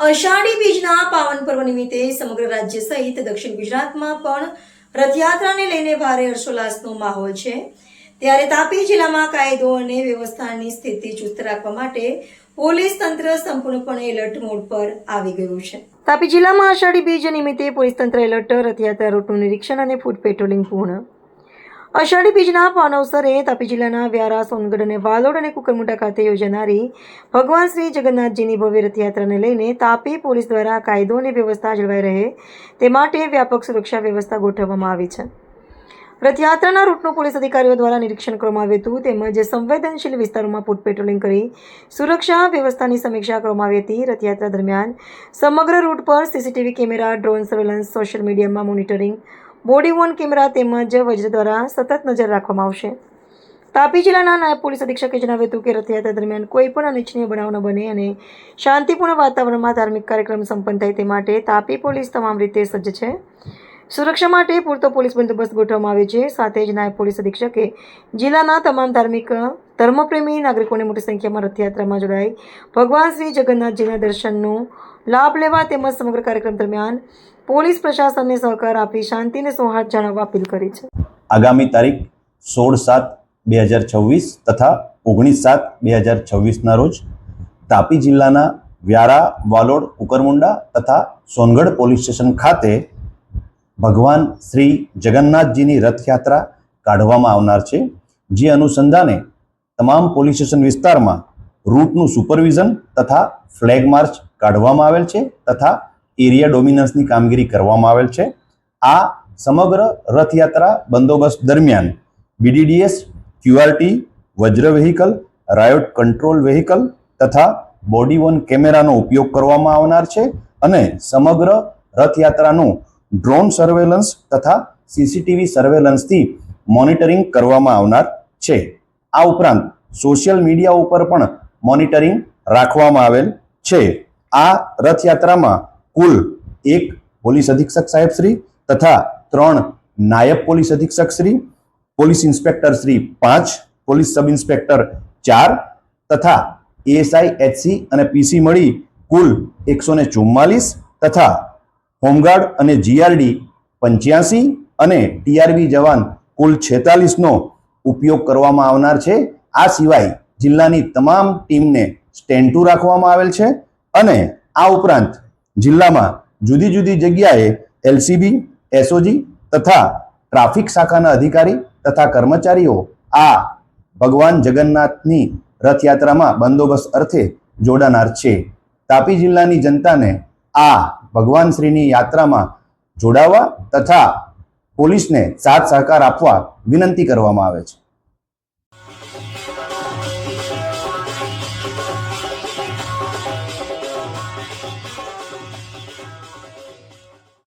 અષાઢી બીજના પાવન પર્વ નિમિત્તે સમગ્ર રાજ્ય સહિત દક્ષિણ ગુજરાતમાં પણ રથયાત્રાને લઈને ભારે હર્ષોલ્લાસનો માહોલ છે। ત્યારે તાપી જિલ્લામાં કાયદો અને વ્યવસ્થાની સ્થિતિ ચુસ્ત રાખવા માટે પોલીસ તંત્ર સંપૂર્ણપણે એલર્ટ મોડ પર આવી ગયું છે। તાપી જિલ્લામાં અષાઢી બીજ નિમિત્તે પોલીસ તંત્ર એલર્ટ, રથયાત્રા રૂટનું નિરીક્ષણ અને ફૂટ પેટ્રોલિંગ પૂર્ણ। અષાઢી બીજના પાવન અવસરે તાપી જિલ્લાના વ્યારા, સોનગઢ અને વાલોડ અને કુકરમુંડા ખાતે યોજાનારી ભગવાન શ્રી જગન્નાથજીની ભવ્ય રથયાત્રાને લઈને તાપી પોલીસ દ્વારા કાયદો અને વ્યવસ્થા જળવાઈ રહે તે માટે વ્યાપક સુરક્ષા વ્યવસ્થા ગોઠવવામાં આવી છે। રથયાત્રાના રૂટનું પોલીસ અધિકારીઓ દ્વારા નિરીક્ષણ કરવામાં આવ્યું હતું, તેમજ સંવેદનશીલ વિસ્તારોમાં ફૂટ પેટ્રોલિંગ કરી સુરક્ષા વ્યવસ્થાની સમીક્ષા કરવામાં આવી હતી। રથયાત્રા દરમિયાન સમગ્ર રૂટ પર CCTV camera, drone surveillance, social મીડિયામાં મોનિટરિંગ, બોડી વોર્ન કેમેરા તેમજ વજ્ર દ્વારા સતત નજર રાખવામાં આવશે। તાપી જિલ્લાના નાયબ પોલીસ અધિક્ષકે જણાવ્યું હતું કે રથયાત્રા દરમિયાન કોઈ પણ અનિચ્છનીય બનાવ ન બને અને શાંતિપૂર્ણ વાતાવરણમાં ધાર્મિક કાર્યક્રમ સંપન્ન થાય તે માટે તાપી પોલીસ તમામ રીતે સજ્જ છે। સુરક્ષા માટે પૂરતો પોલીસ બંદોબસ્ત ગોઠવવામાં આવ્યો છે। સાથે જ નાયબ પોલીસ અધિક્ષકે જિલ્લાના તમામ ધર્મપ્રેમી નાગરિકોને મોટી સંખ્યામાં રથયાત્રામાં જોડાઈ ભગવાન શ્રી જગન્નાથજીના દર્શનનો લાભ લેવા તેમજ સમગ્ર કાર્યક્રમ દરમિયાન પોલીસ પ્રશાસનને સહકાર આપી શાંતિ અને સૌહાર્દ જાળવવા અપીલ કરી છે। આગામી તારીખ 16/7/2026 તથા 19/7/2026 રોજ તાપી જિલ્લાના વ્યારા, વાલોડ, કુકરમુંડા તથા સોનગઢ પોલીસ સ્ટેશન ખાતે ભગવાન શ્રી જગન્નાથજીની રથયાત્રા કાઢવામાં આવનાર છે। જે અનુસંધાને તમામ પોલીસ સ્ટેશન વિસ્તારમાં રૂટનું સુપરવિઝન તથા ફ્લેગ માર્ચ કાઢવામાં આવેલ છે તથા એરિયા ડોમિનન્સની કામગીરી કરવામાં આવેલ છે। આ સમગ્ર રથયાત્રા બંદોબસ્ત દરમિયાન BDDS, QRT, Vajra vehicle, riot control vehicle તથા બોડી વોર્ન કેમેરાનો ઉપયોગ કરવામાં આવનાર છે અને સમગ્ર રથયાત્રાનું ડ્રોન સર્વેલન્સ તથા સીસીટીવી સર્વેલન્સથી મોનિટરિંગ કરવામાં આવનાર છે। આ ઉપરાંત સોશિયલ મીડિયા ઉપર પણ મોનિટરિંગ રાખવામાં આવેલ છે। આ રથયાત્રામાં કુલ 1 પોલીસ અધિક્ષક સાહેબ શ્રી તથા 3 નાયબ પોલીસ અધિક્ષક Shri, police inspector Shri 5, police sub inspector 4 તથા ASI, HC અને PC મળી કુલ 144 તથા હોમગાર્ડ અને GRD 85 અને TRB જવાન કુલ 46નો ઉપયોગ કરવામાં આવનાર છે। આ સિવાય જિલ્લાની તમામ ટીમને સ્ટેન્ડ ટુ રાખવામાં આવેલ છે અને આ ઉપરાંત જિલ્લામાં જુદી જુદી જગ્યાએ LCB, SOG તથા ટ્રાફિક શાખાના અધિકારી તથા કર્મચારીઓ આ ભગવાન જગન્નાથની રથયાત્રામાં બંદોબસ્ત અર્થે જોડાનાર છે। તાપી જિલ્લાની જનતાને આ ભગવાન શ્રીની યાત્રામાં જોડાવા તથા પોલીસને સાથ સહકાર આપવા વિનંતી કરવામાં આવે છે।